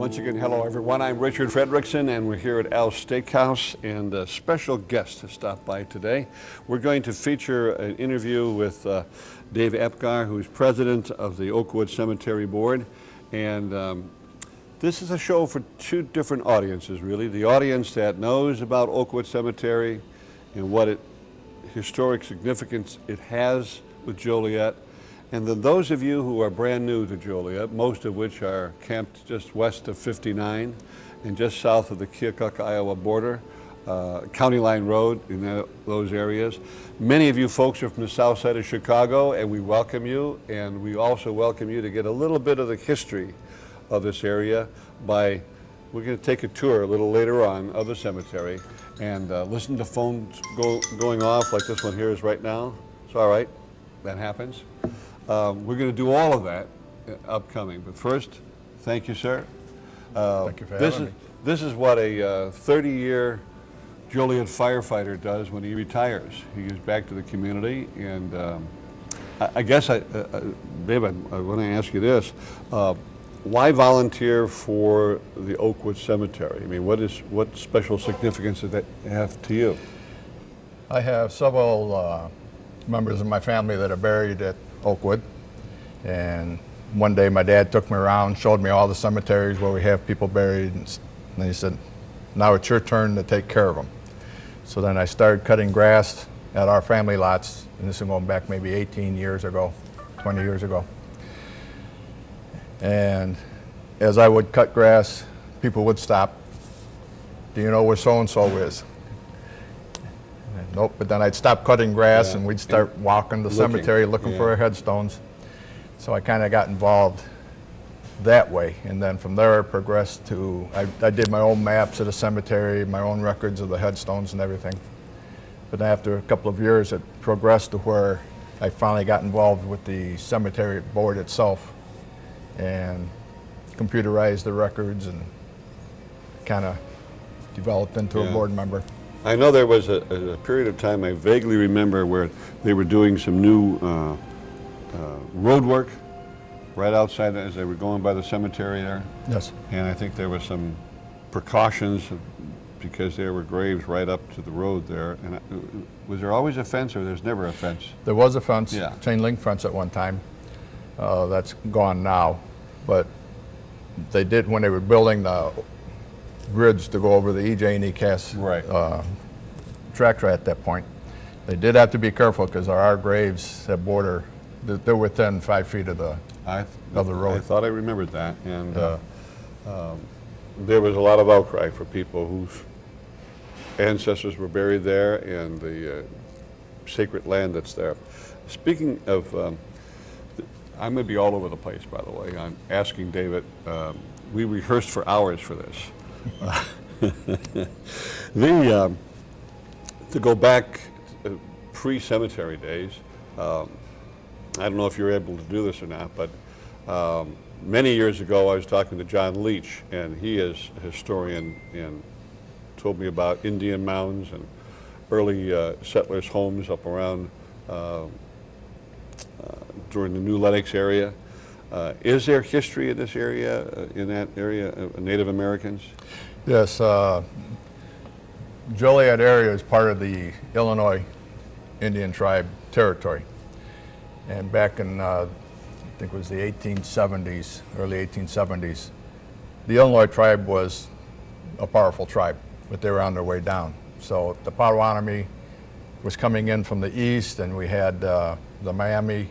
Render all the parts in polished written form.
Once again, hello everyone. I'm Richard Fredrickson, and we're here at Al's Steakhouse, and a special guest has stopped by today. We're going to feature an interview with Dave Epgar, who's president of the Oakwood Cemetery Board, and this is a show for two different audiences, really. The audience that knows about Oakwood Cemetery and what historic significance it has with Joliet, and then those of you who are brand new to Joliet, most of which are camped just west of 59 and just south of the Keokuk, Iowa border, County Line Road, in those areas. Many of you folks are from the south side of Chicago, and we welcome you, and we also welcome you to get a little bit of the history of this area by, we're going to take a tour a little later on of the cemetery and listen to phones going off like this one here is right now. It's all right, that happens. We're going to do all of that upcoming, but first, thank you, sir. Thank you for having me. This is what a 30-year Joliet firefighter does when he retires. He gives back to the community, and I guess, Babe, I want to ask you this. Why volunteer for the Oakwood Cemetery? I mean, what special significance does that have to you? I have several members of my family that are buried at Oakwood, and one day my dad took me around, showed me all the cemeteries where we have people buried, and he said, now it's your turn to take care of them. So then I started cutting grass at our family lots, and this is going back maybe 18 years ago, 20 years ago. And as I would cut grass, people would stop. Do you know where so-and-so is? Nope, but then I'd stop cutting grass, and we'd start walking the cemetery looking for headstones. So I kind of got involved that way, and then from there I progressed to, I did my own maps of the cemetery, my own records of the headstones and everything. But after a couple of years it progressed to where I finally got involved with the cemetery board itself and computerized the records and kind of developed into a board member. I know there was a period of time I vaguely remember where they were doing some new road work right outside as they were going by the cemetery there. Yes. And I think there was some precautions because there were graves right up to the road there. And was there always a fence, or there's never a fence? There was a fence, yeah. Chain link fence at one time. That's gone now. But they did, when they were building the bridge to go over the EJ and ECAS track at that point, they did have to be careful because our graves that border, they're within 5 feet of the road. I thought I remembered that, and there was a lot of outcry for people whose ancestors were buried there and the sacred land that's there. Speaking of, I'm going to be all over the place, by the way. I'm asking David, we rehearsed for hours for this. To go back pre-cemetery days, I don't know if you're able to do this or not, but many years ago I was talking to John Leach, and he is a historian and told me about Indian mounds and early settlers' homes up around during the New Lenox area. Is there history in this area, in that area, Native Americans? Yes, Joliet area is part of the Illinois Indian tribe territory. And back in, I think it was the 1870s, early 1870s, the Illinois tribe was a powerful tribe, but they were on their way down. So the Potawatomi was coming in from the east, and we had the Miami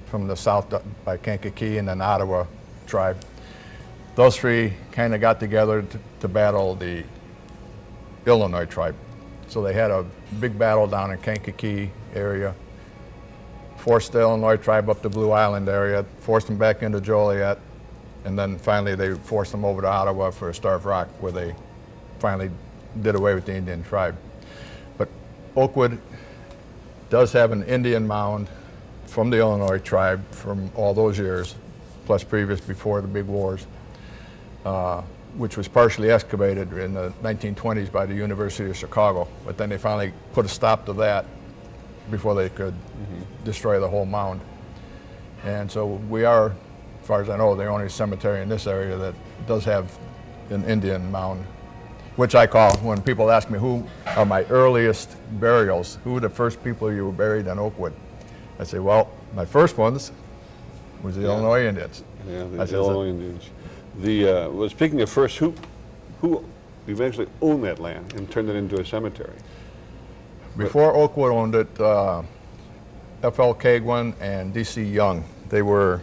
from the south by Kankakee, and then Ottawa tribe. Those three kind of got together to battle the Illinois tribe. So they had a big battle down in Kankakee area, forced the Illinois tribe up the Blue Island area, forced them back into Joliet, and then finally they forced them over to Ottawa for Starved Rock, where they finally did away with the Indian tribe. But Oakwood does have an Indian mound from the Illinois tribe from all those years, plus previous before the big wars, which was partially excavated in the 1920s by the University of Chicago. But then they finally put a stop to that before they could destroy the whole mound. And so we are, as far as I know, the only cemetery in this area that does have an Indian mound, which I call, when people ask me who are my earliest burials, who were the first people you were buried in Oakwood, I say, well, my first ones was the Illinois Indians. Yeah, the Illinois Indians. Well, speaking of first, who eventually owned that land and turned it into a cemetery? Before Oakwood owned it, F.L. Kagwin and D.C. Young, they were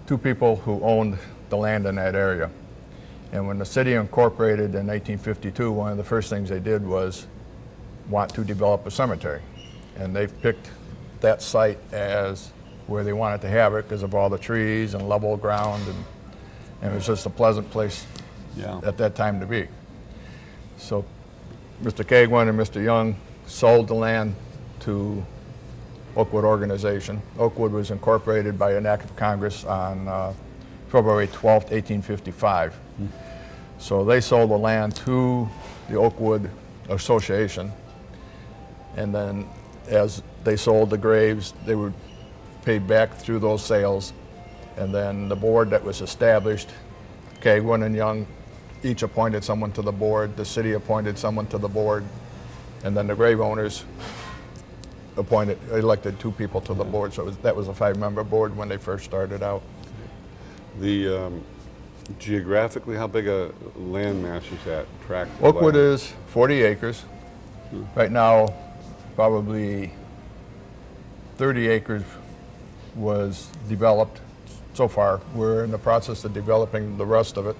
two people who owned the land in that area. And when the city incorporated in 1852, one of the first things they did was want to develop a cemetery. And they picked that site as where they wanted to have it because of all the trees and level ground, and it was just a pleasant place at that time to be. So Mr. Kagwin and Mr. Young sold the land to Oakwood organization. Oakwood was incorporated by an act of Congress on February 12th, 1855. So they sold the land to the Oakwood Association, and then as they sold the graves, they were paid back through those sales, and then the board that was established, Kagwin and Young each appointed someone to the board, the city appointed someone to the board, and then the grave owners elected two people to the board. So that was a 5-member board when they first started out. Geographically, how big a landmass is that tract? Oakwood is 40 acres. Right now, probably 30 acres was developed so far. We're in the process of developing the rest of it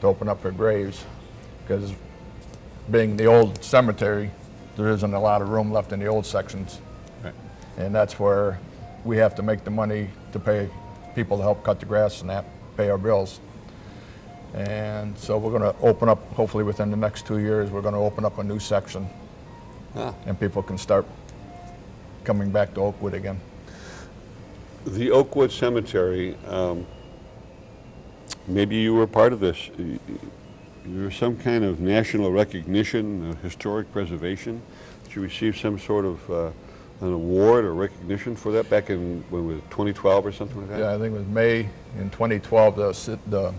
to open up for graves, because being the old cemetery, there isn't a lot of room left in the old sections. Right. And that's where we have to make the money to pay people to help cut the grass and that, pay our bills. And so we're going to open up, hopefully within the next 2 years, we're going to open up a new section, and people can start coming back to Oakwood again. The Oakwood Cemetery, maybe you were part of this. You were some kind of national recognition, historic preservation. Did you receive some sort of an award or recognition for that back in, when was it, 2012 or something like that? Yeah, I think it was May in 2012, the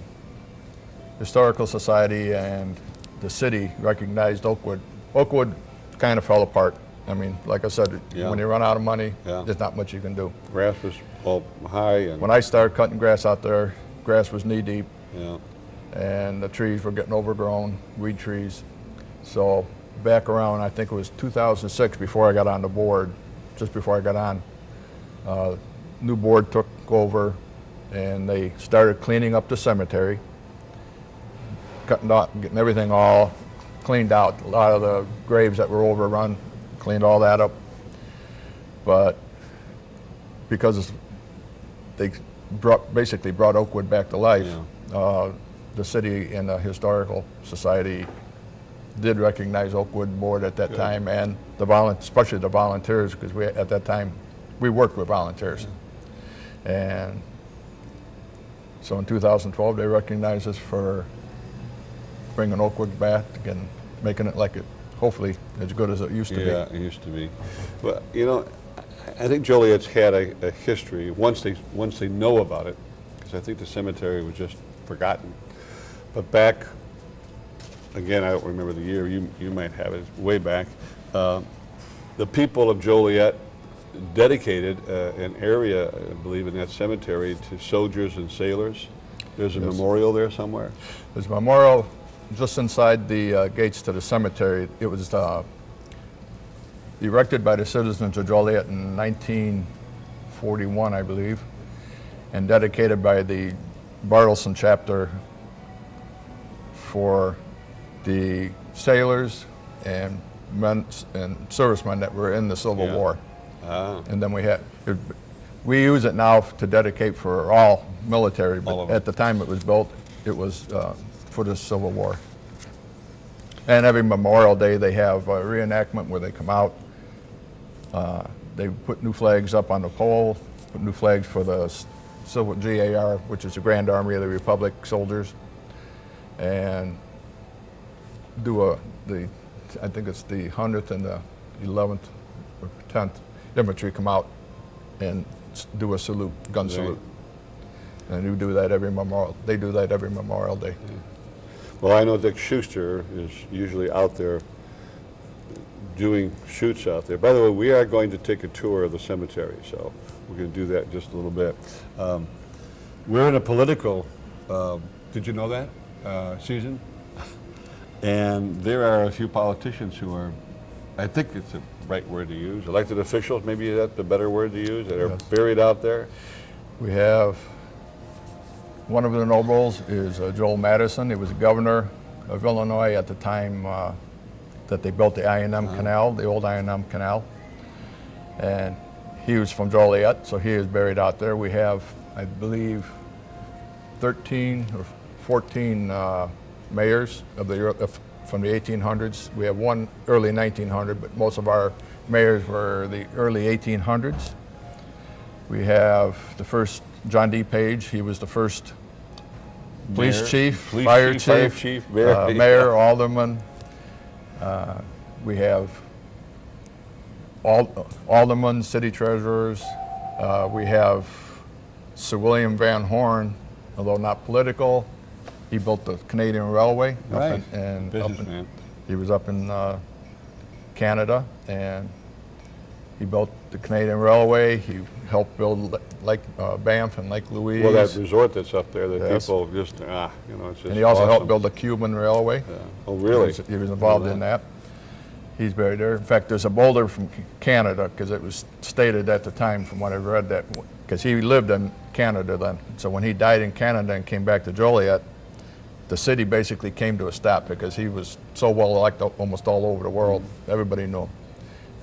Historical Society and the city recognized Oakwood. Oakwood kind of fell apart. I mean, like I said, when you run out of money, there's not much you can do. Grass was all high. And when I started cutting grass out there, grass was knee deep. Yeah. And the trees were getting overgrown, weed trees. So back around, I think it was 2006, before I got on the board, just before I got on, new board took over, and they started cleaning up the cemetery, cutting out, getting everything all cleaned out. A lot of the graves that were overrun, cleaned all that up. But because they basically brought Oakwood back to life, the city and the Historical Society did recognize Oakwood board at that time, and especially the volunteers, because at that time we worked with volunteers. And so in 2012 they recognized us for bringing Oakwood back and making it like it, hopefully, as good as it used to be. Yeah, it used to be. Well, you know, I think Joliet's had a history once they know about it, because I think the cemetery was just forgotten. But back, again, I don't remember the year, you might have it, way back, the people of Joliet dedicated an area, I believe, in that cemetery to soldiers and sailors. There's a memorial there somewhere? There's a memorial just inside the gates to the cemetery. It was erected by the citizens of Joliet in 1941, I believe, and dedicated by the Bartleson chapter for the sailors and men and servicemen that were in the Civil War. And then we use it now to dedicate for all military, but at the time it was built, it was for the Civil War. And every Memorial Day they have a reenactment where they come out. They put new flags up on the pole, put new flags for the Civil GAR, which is the Grand Army of the Republic soldiers, and do I think it's the 100th and the 11th or 10th infantry come out and do a salute, gun salute. And they do that every Memorial Day. Well, I know Dick Schuster is usually out there doing shoots out there. By the way, we are going to take a tour of the cemetery, so we're going to do that in just a little bit. We're in a political, did you know that, season? And there are a few politicians who are, I think it's the right word to use, elected officials, maybe that's the better word to use, that are Yes. buried out there. We have, one of the nobles is Joel Madison. He was governor of Illinois at the time that they built the I&M Canal, the old I&M Canal. And he was from Joliet, so he is buried out there. We have, I believe, 13 or 14 mayors of from the 1800s. We have one early 1900, but most of our mayors were the early 1800s. We have the first John D. Page. He was the first police Mayor, chief, fire chief, mayor. mayor, alderman. We have aldermen, city treasurers. We have Sir William Van Horn, although not political. He built the Canadian Railway. Right, And businessman. he was up in Canada, and he built the Canadian Railway. He helped build Banff and Lake Louise. Well, that resort that's up there that Yes. people just, you know, it's just And he also awesome. helped build the Cuban Railway. Yeah. Oh, really? He was involved in that. He's buried there. In fact, there's a boulder from Canada, because it was stated at the time, from what I read, that because he lived in Canada then. So when he died in Canada and came back to Joliet, the city basically came to a stop because he was so well liked almost all over the world. Everybody knew him.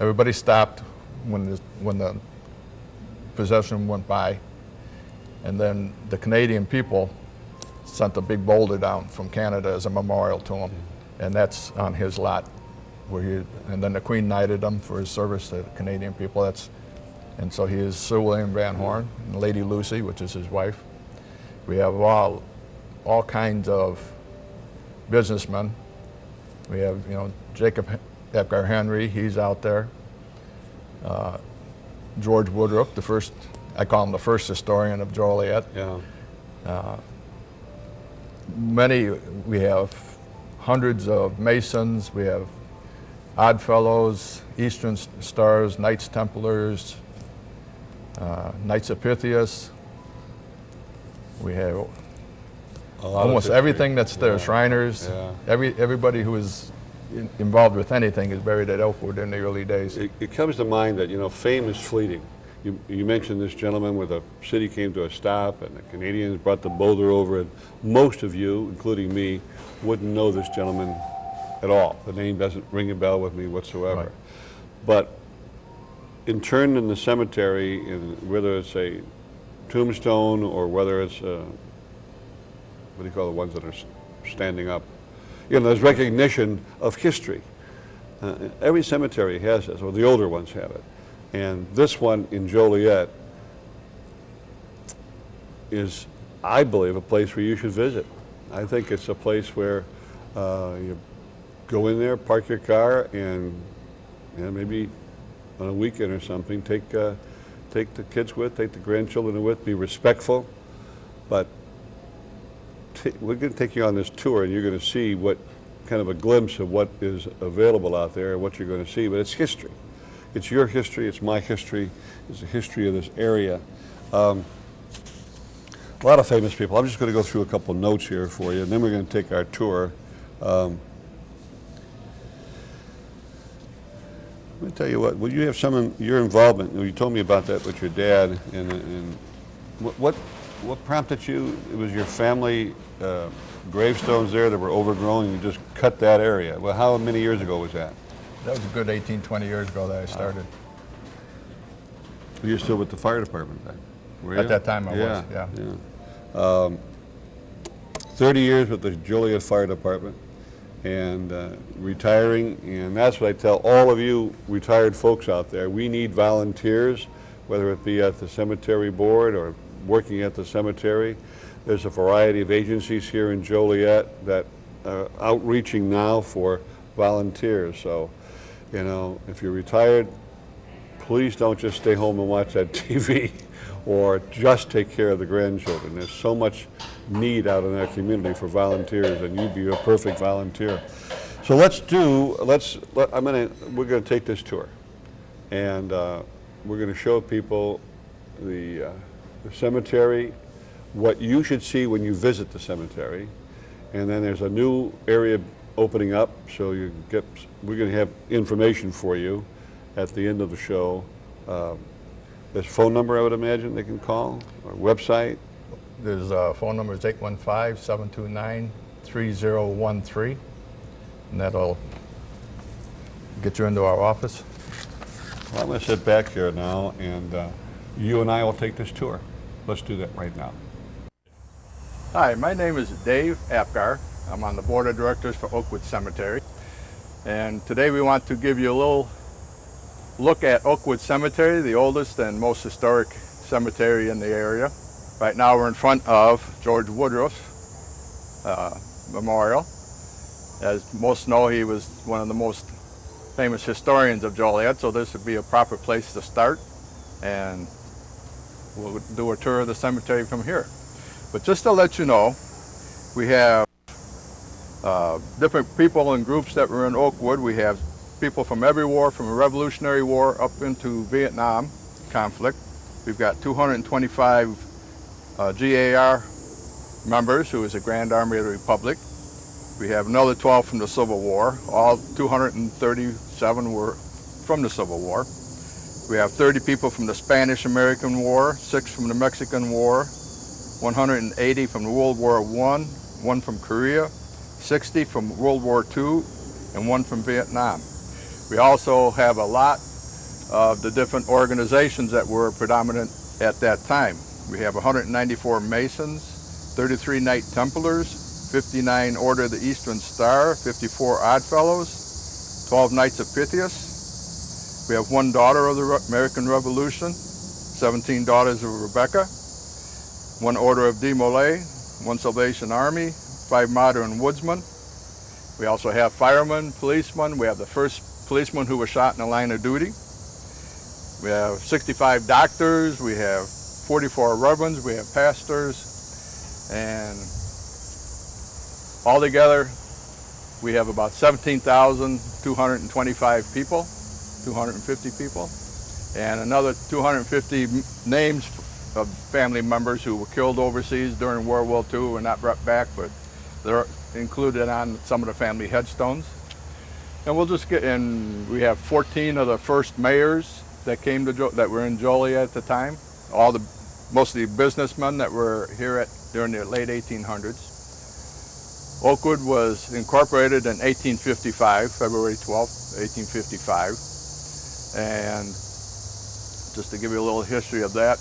Everybody stopped when the procession went by, and then the Canadian people sent a big boulder down from Canada as a memorial to him, and that's on his lot. And then the Queen knighted him for his service to the Canadian people. And so he is Sir William Van Horn and Lady Lucy, which is his wife. We have all kinds of businessmen. We have, Jacob Edgar Henry, he's out there. George Woodruff, I call him the first historian of Joliet. Yeah. We have hundreds of Masons. We have Oddfellows, Eastern Stars, Knights Templars, Knights of Pythias. We have A lot of almost history. everything that's there. Yeah. Shriners. Yeah. Everybody who is involved with anything is buried at Oakwood in the early days. It comes to mind that, fame is fleeting. You mentioned this gentleman where the city came to a stop and the Canadians brought the boulder over, and most of you, including me, wouldn't know this gentleman at all. The name doesn't ring a bell with me whatsoever. Right. But interned in the cemetery, whether it's a tombstone or whether it's what do you call the ones that are standing up? There's recognition of history. Every cemetery has this, or the older ones have it. And this one in Joliet is, I believe, a place where you should visit. I think it's a place where you go in there, park your car, and maybe on a weekend or something, take the kids with, take the grandchildren with, be respectful. But we're going to take you on this tour, and you're going to see what kind of a glimpse of what is available out there and what you're going to see. But it's history. It's your history. It's my history. It's the history of this area. A lot of famous people. I'm just going to go through a couple notes here for you, and then we're going to take our tour. Let me tell you what. Well, you have your involvement. You told me about that with your dad, and what prompted you? It was your family gravestones there that were overgrown, and you just cut that area. Well, how many years ago was that? That was a good 18, 20 years ago that I started. You're still with the fire department then? Were At you? that time I was, yeah. 30 years with the Joliet Fire Department, and retiring, and that's what I tell all of you retired folks out there. We need volunteers, whether it be at the cemetery board or working at the cemetery. There's a variety of agencies here in Joliet that are outreaching now for volunteers. So, if you're retired, please don't just stay home and watch that TV or just take care of the grandchildren. There's so much need out in that community for volunteers, and you'd be a perfect volunteer. So we're gonna take this tour, and we're gonna show people the cemetery, what you should see when you visit the cemetery, and then there's a new area opening up, so we're gonna have information for you at the end of the show. There's a phone number, I would imagine, they can call, or website. There's phone number is 815-729-3013, and that'll get you into our office. Well, I'm going to sit back here now, and you and I will take this tour. Let's do that right now. Hi, my name is Dave Apgar. I'm on the board of directors for Oakwood Cemetery, and today we want to give you a little look at Oakwood Cemetery, the oldest and most historic cemetery in the area. Right now we're in front of George Woodruff's memorial. As most know, he was one of the most famous historians of Joliet, so this would be a proper place to start, and we'll do a tour of the cemetery from here. But just to let you know, we have different people and groups that were in Oakwood. We have people from every war, from the Revolutionary War up into Vietnam conflict. We've got 225 GAR members, who is the Grand Army of the Republic. We have another 12 from the Civil War. All 237 were from the Civil War. We have 30 people from the Spanish-American War, 6 from the Mexican War, 180 from World War I, 1 from Korea, 60 from World War II, and 1 from Vietnam. We also have a lot of the different organizations that were predominant at that time. We have 194 Masons, 33 Knight Templars, 59 Order of the Eastern Star, 54 Oddfellows, 12 Knights of Pythias. We have 1 daughter of the American Revolution, 17 daughters of Rebecca, 1 Order of De Molay, 1 Salvation Army, 5 Modern Woodsmen. We also have firemen, policemen. We have the first policeman who was shot in the line of duty. We have 65 doctors. We have 44 reverends. We have pastors. And altogether, we have about 17,225 people, 250 people, and another 250 names of family members who were killed overseas during World War II were not brought back, but they're included on some of the family headstones. And we'll just get in. We have 14 of the first mayors that came to that were in Joliet at the time. Mostly businessmen that were here during the late 1800s. Oakwood was incorporated in 1855, February 12th, 1855. And just to give you a little history of that,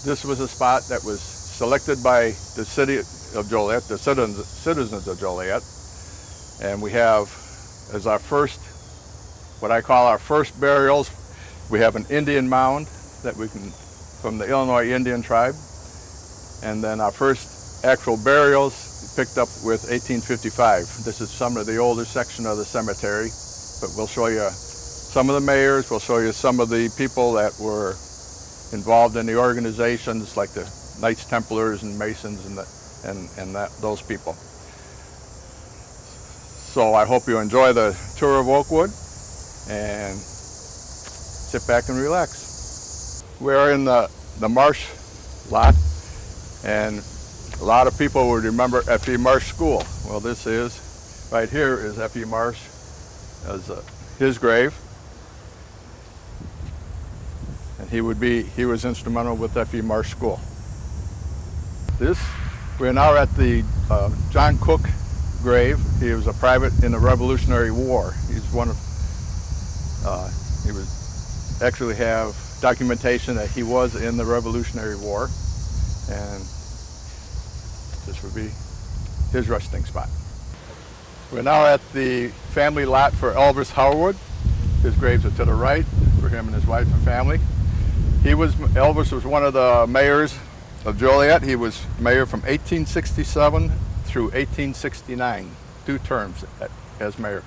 this was a spot that was selected by the city of Joliet, the citizens of Joliet. And we have, as our first, what I call our first burials, we have an Indian mound that we can, from the Illinois Indian tribe. And then our first actual burials picked up with 1855. This is some of the older section of the cemetery, but we'll show you some of the mayors, we'll show you some of the people that were involved in the organizations, like the Knights Templars and Masons and those people. So I hope you enjoy the tour of Oakwood and sit back and relax. We're in the marsh lot, and a lot of people would remember F.E. Marsh School. Well, this is, right here is F.E. Marsh, as his grave. And he was instrumental with F.E. Marsh School. We're now at the John Cook grave. He was a private in the Revolutionary War. He's he was actually have documentation that he was in the Revolutionary War, and this would be his resting spot. We're now at the family lot for Elvis Harwood. His graves are to the right for him and his wife and family. Elvis was one of the mayors of Joliet. He was mayor from 1867 through 1869, 2 terms as mayor.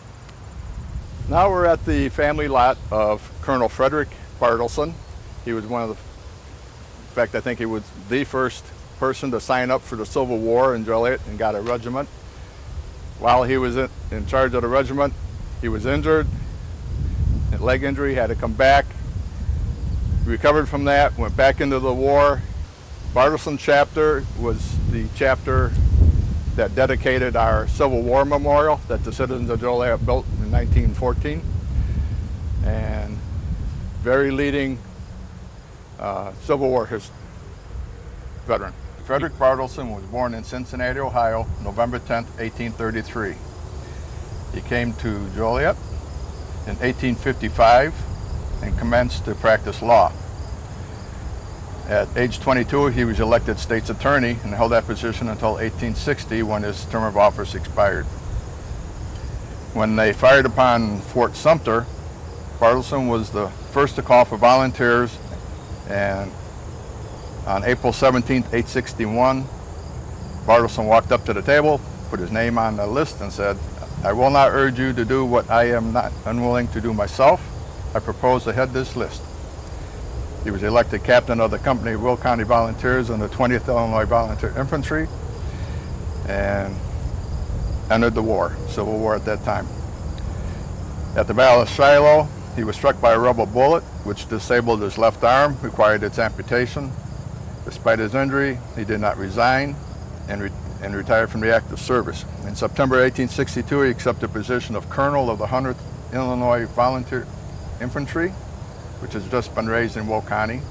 Now we're at the family lot of Colonel Frederick Bartleson. He was one of the, in fact, I think he was the first person to sign up for the Civil War in Joliet and got a regiment. While he was in charge of the regiment, he was injured, a leg injury, had to come back. Recovered from that, went back into the war. Bartleson chapter was the chapter that dedicated our Civil War memorial that the citizens of Joliet built in 1914. And very leading Civil War veteran. Frederick Bartleson was born in Cincinnati, Ohio, November 10, 1833. He came to Joliet in 1855 and commenced to practice law. At age 22, he was elected state's attorney and held that position until 1860 when his term of office expired. When they fired upon Fort Sumter, Bartleson was the first to call for volunteers, and on April 17, 1861, Bartleson walked up to the table, put his name on the list and said, "I will not urge you to do what I am not unwilling to do myself. I propose to head this list." He was elected captain of the company of Will County Volunteers in the 20th Illinois Volunteer Infantry and entered the war, Civil War at that time. At the Battle of Shiloh, he was struck by a rebel bullet, which disabled his left arm, required its amputation. Despite his injury, he did not resign and retired from the active service. In September 1862, he accepted the position of colonel of the 100th Illinois Volunteer Infantry, which has just been raised in Will County,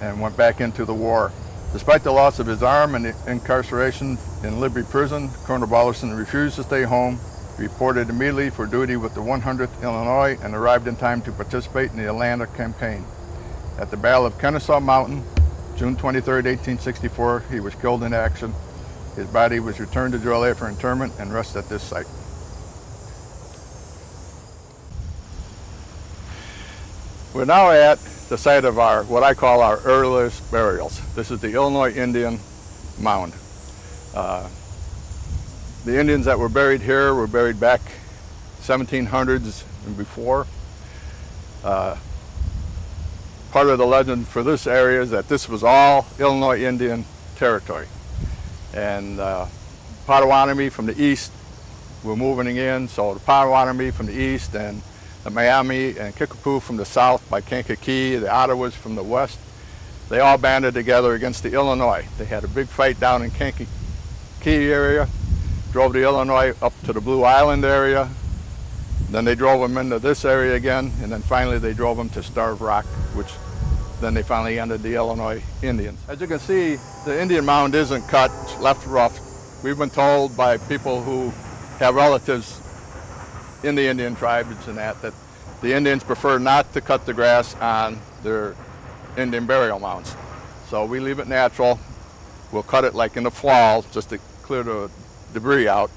and went back into the war. Despite the loss of his arm and incarceration in Libby Prison, Colonel Bartleson refused to stay home, reported immediately for duty with the 100th Illinois, and arrived in time to participate in the Atlanta campaign. At the Battle of Kennesaw Mountain, June 23, 1864, he was killed in action. His body was returned to Joliet for interment and rests at this site. We're now at the site of what I call our earliest burials. This is the Illinois Indian Mound. The Indians that were buried here were buried back 1700s and before. Part of the legend for this area is that this was all Illinois Indian territory. And Potawatomi from the east were moving in, so the Potawatomi from the east and the Miami and Kickapoo from the south by Kankakee, the Ottawas from the west, they all banded together against the Illinois. They had a big fight down in Kankakee area, drove the Illinois up to the Blue Island area, then they drove them into this area again, and then finally they drove them to Starved Rock, which then they finally ended the Illinois Indians. As you can see, the Indian mound isn't cut, it's left rough. We've been told by people who have relatives in the Indian tribes and that the Indians prefer not to cut the grass on their Indian burial mounds. So we leave it natural. We'll cut it like in the fall just to clear the debris out,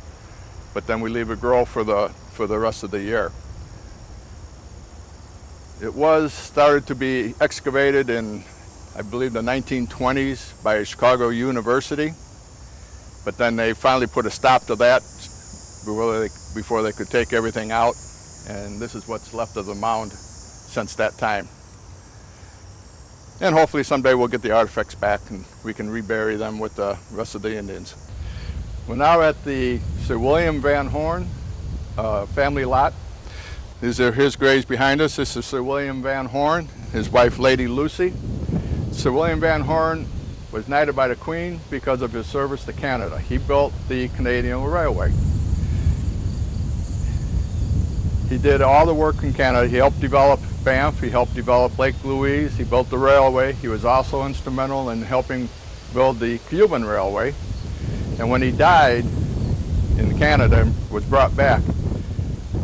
but then we leave it grow for the rest of the year. It was started to be excavated in, I believe, the 1920s by Chicago University, but then they finally put a stop to that before they could take everything out, and this is what's left of the mound since that time. And hopefully someday we'll get the artifacts back and we can rebury them with the rest of the Indians. We're now at the Sir William Van Horn family lot. These are his graves behind us. This is Sir William Van Horn, his wife Lady Lucy. Sir William Van Horn was knighted by the Queen because of his service to Canada. He built the Canadian Railway. He did all the work in Canada. He helped develop Banff, he helped develop Lake Louise, he built the railway. He was also instrumental in helping build the Cuban Railway. And when he died in Canada and was brought back,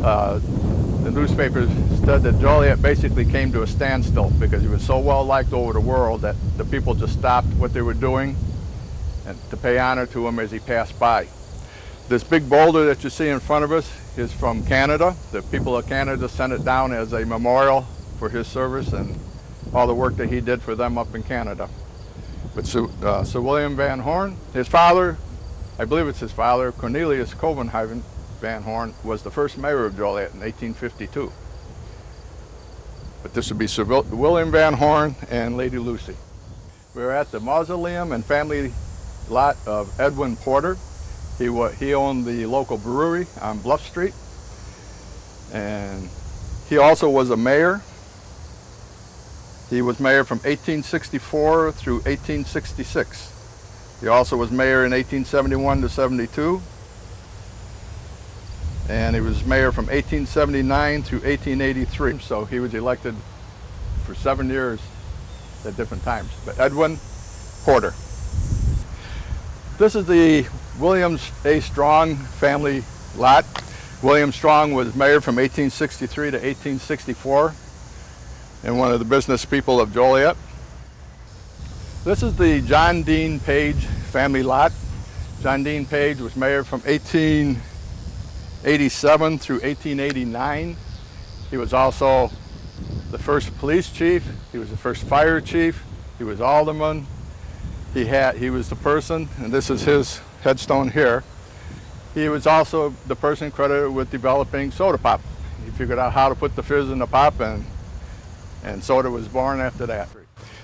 the newspapers said that Joliet basically came to a standstill because he was so well liked over the world that the people just stopped what they were doing and to pay honor to him as he passed by. This big boulder that you see in front of us is from Canada. The people of Canada sent it down as a memorial for his service and all the work that he did for them up in Canada. But Sir William Van Horn, his father, I believe it's his father, Cornelius Covenhaven Van Horn, was the first mayor of Joliet in 1852. But this would be Sir William Van Horn and Lady Lucy. We're at the mausoleum and family lot of Edwin Porter. He owned the local brewery on Bluff Street, and he also was a mayor. He was mayor from 1864 through 1866. He also was mayor in 1871 to 72, and he was mayor from 1879 through 1883. So he was elected for 7 years at different times. But Edwin Porter. This is the William A. Strong family lot. William Strong was mayor from 1863 to 1864 and one of the business people of Joliet. This is the John Dean Page family lot. John Dean Page was mayor from 1887 through 1889. He was also the first police chief. He was the first fire chief. He was alderman. He was the person, and this is his headstone here. He was also the person credited with developing soda pop. He figured out how to put the fizz in the pop, and soda was born after that.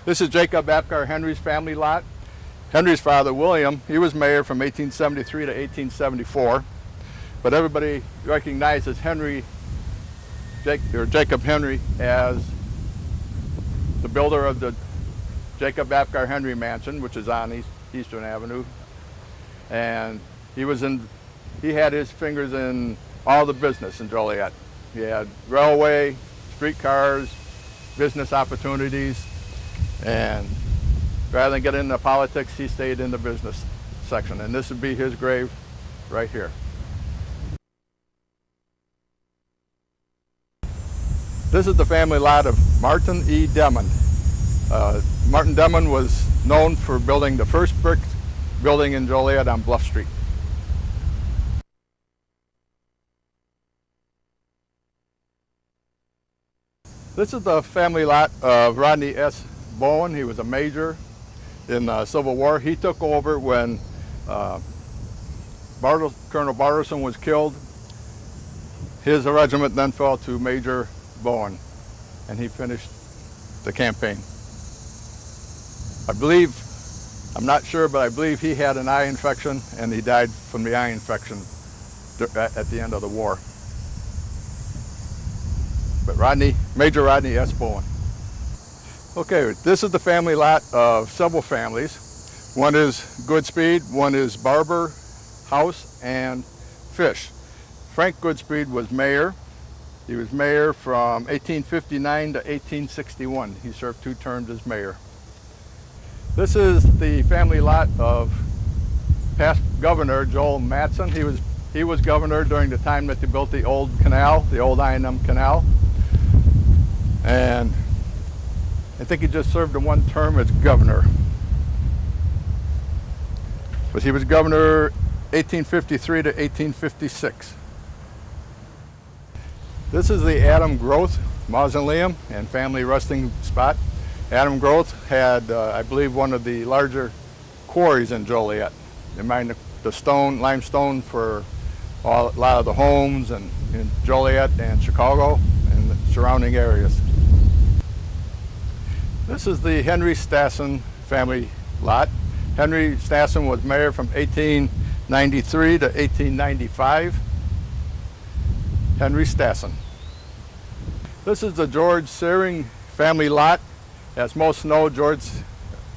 This is Jacob Apgar Henry's family lot. Henry's father, William, he was mayor from 1873 to 1874, but everybody recognizes Jacob Henry as the builder of the Jacob Apgar Henry Mansion, which is on Eastern Avenue. And he had his fingers in all the business in Joliet. He had railway, streetcars, business opportunities, and rather than get into politics, he stayed in the business section. And this would be his grave right here. This is the family lot of Martin E. Demon. Martin Demon was known for building the first brick building in Joliet on Bluff Street. This is the family lot of Rodney S. Bowen. He was a major in the Civil War. He took over when Colonel Bartleson was killed. His regiment then fell to Major Bowen, and he finished the campaign. I'm not sure, but I believe he had an eye infection, and he died from the eye infection at the end of the war. But Major Rodney S. Bowen. Okay, this is the family lot of several families. One is Goodspeed, one is Barber, House, and Fish. Frank Goodspeed was mayor. He was mayor from 1859 to 1861. He served 2 terms as mayor. This is the family lot of past governor Joel Matson. He was governor during the time that they built the old canal, the old I&M Canal. And I think he just served a 1 term as governor. But he was governor 1853 to 1856. This is the Adam Groth Mausoleum and family resting spot. Adam Groth had, I believe, one of the larger quarries in Joliet. They mined the limestone for a lot of the homes in Joliet and Chicago and the surrounding areas. This is the Henry Stassen family lot. Henry Stassen was mayor from 1893 to 1895. Henry Stassen. This is the George Searing family lot. As most know, George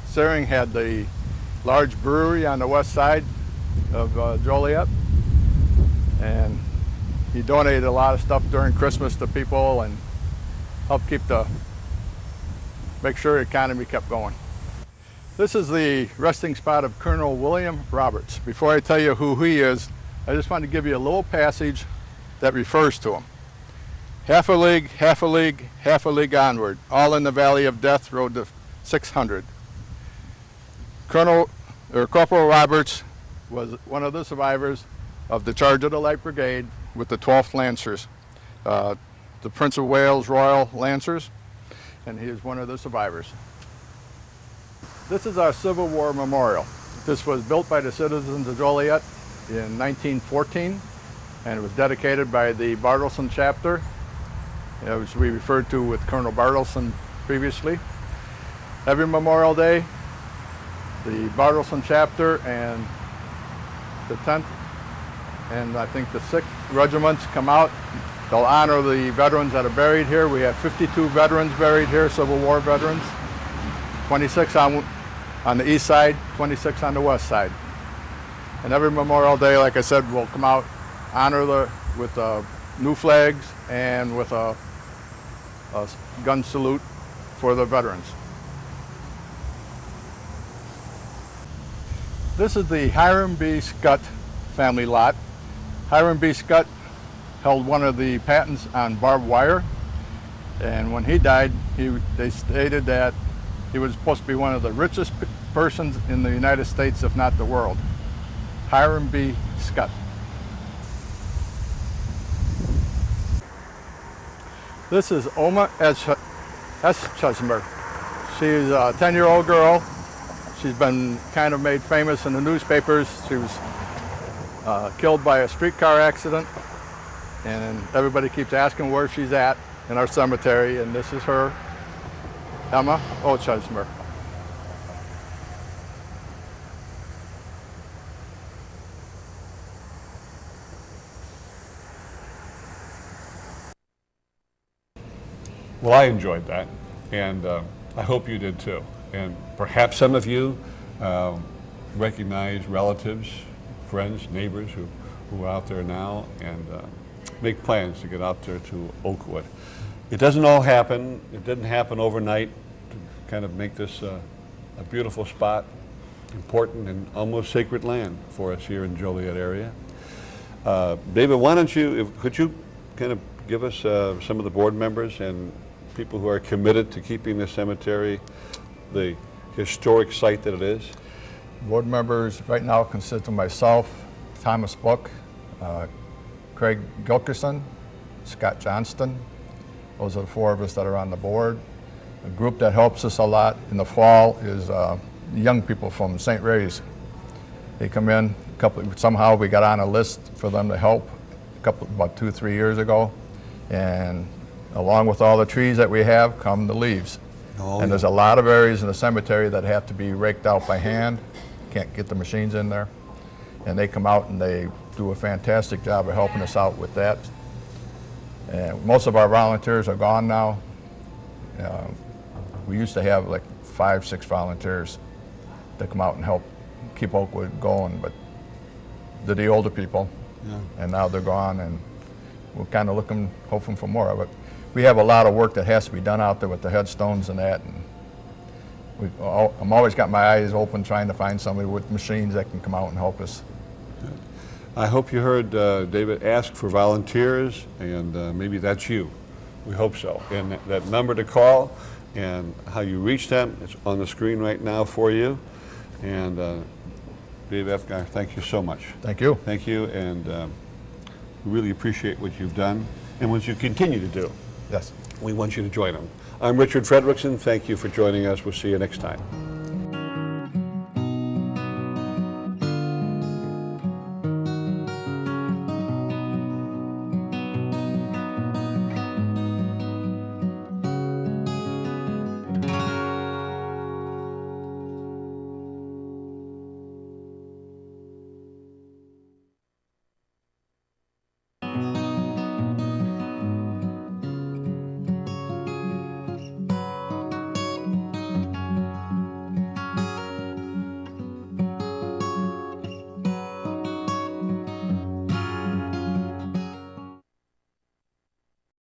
Searing had the large brewery on the west side of Joliet, and he donated a lot of stuff during Christmas to people and helped make sure the economy kept going. This is the resting spot of Colonel William Roberts. Before I tell you who he is, I just want to give you a little passage that refers to him. Half a league, half a league, half a league onward, all in the valley of death rode the 600. Corporal Roberts was one of the survivors of the charge of the Light Brigade with the 12th Lancers, the Prince of Wales Royal Lancers, and he is one of the survivors. This is our Civil War memorial. This was built by the citizens of Joliet in 1914, and it was dedicated by the Bartleson chapter, which we referred to with Colonel Bartleson previously. Every Memorial Day, the Bartleson chapter and the 10th and I think the 6th regiments come out. They'll honor the veterans that are buried here. We have 52 veterans buried here, Civil War veterans. 26 on the east side, 26 on the west side. And every Memorial Day, like I said, we'll come out, honor with new flags and with a gun salute for the veterans. This is the Hiram B. Scott family lot. Hiram B. Scott held one of the patents on barbed wire, and when he died, they stated that he was supposed to be one of the richest persons in the United States, if not the world. Hiram B. Scott. This is Oma S. Chesmer. She's a 10-year-old girl. She's been kind of made famous in the newspapers. She was killed by a streetcar accident, and everybody keeps asking where she's at in our cemetery, and this is her, Emma O. Chesmer. Well, I enjoyed that, and I hope you did too. And perhaps some of you recognize relatives, friends, neighbors who are out there now, and make plans to get out there to Oakwood. It doesn't all happen. It didn't happen overnight to kind of make this a beautiful spot, important and almost sacred land for us here in Joliet area. David, why don't you, could you kind of give us some of the board members and people who are committed to keeping the cemetery the historic site that it is? Board members right now consist of myself, Thomas Buck, Craig Gilkerson, Scott Johnston. Those are the four of us that are on the board. A group that helps us a lot in the fall is young people from St. Ray's. They come in, somehow we got on a list for them to help about 2-3 years ago, and along with all the trees that we have come the leaves. And there's a lot of areas in the cemetery that have to be raked out by hand. Can't get the machines in there. And they come out and they do a fantastic job of helping us out with that. And most of our volunteers are gone now. We used to have like 5-6 volunteers that come out and help keep Oakwood going, but they're the older people, and now they're gone, and we're kind of hoping for more of it. We have a lot of work that has to be done out there with the headstones and that, and I'm always got my eyes open trying to find somebody with machines that can come out and help us. I hope you heard David ask for volunteers, and maybe that's you. We hope so. And that number to call and how you reach them, it's on the screen right now for you. And Dave Epgar, thank you so much. Thank you. Thank you, and we really appreciate what you've done and what you continue to do. Yes. We want you to join them. I'm Richard Fredrickson. Thank you for joining us. We'll see you next time.